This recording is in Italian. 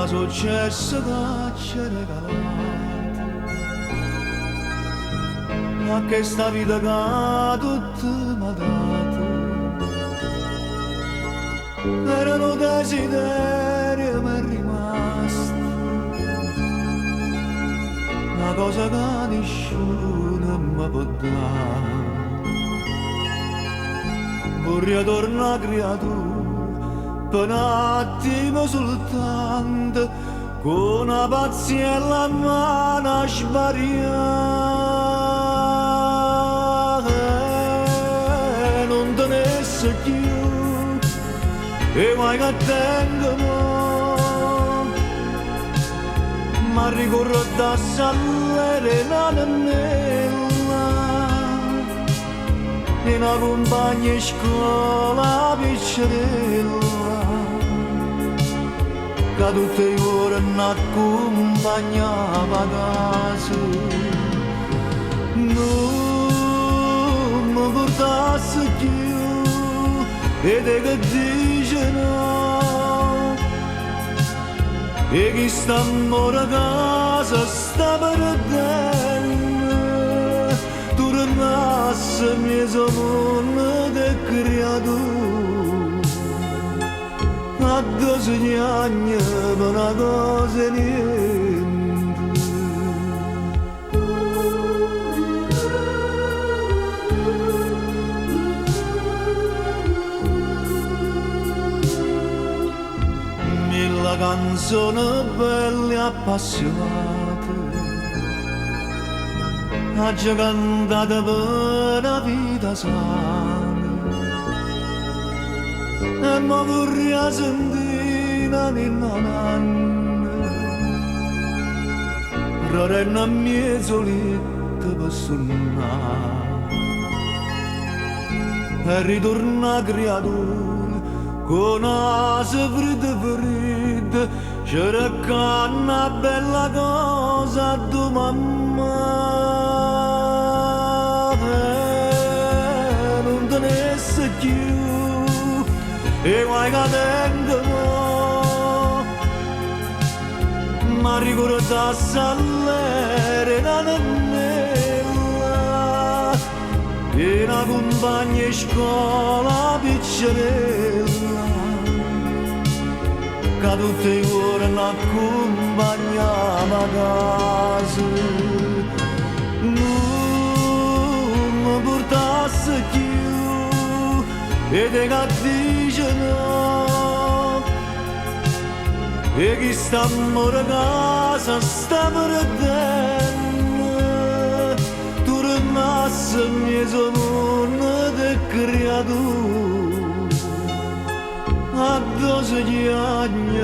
da successo che ci ha regalato, a questa vita che tutto mi ha dato. Erano desideri mi è rimasto, una cosa che nessuno mi può dare. Vorrei tornare creatura per un attimo soltanto, con una pazienza a mano svariata. Non tenesse più e mai che tengo mo, ma ricordo da salire la nannella e una compagna in scuola piccerella, che tutte le ore mi accompagnava a casa. Non mi portasse più e te che dice no, e chi sta amore a casa sta perdendo. Tornasse mio mondo di creatura, a 12 anni per una cosa niente. Mille canzoni belle e appassionate ha già cantato per la vita sana, e mi vorrei sentire una nanna, rarena mia solita per suonare, e ritorna creatura con asa fritta, c'era una bella cosa a tua mamma. Non tenesse più e mai che tengo mo, ma ricorda salire la nannella e una compagna in scuola piccerella, che tutte le ore mi accompagnava a casa. Non mi portasse più e te che dice no, e chi sta amore a casa sta perdendo. Tornasse mio mondo di creatura, a 12 anni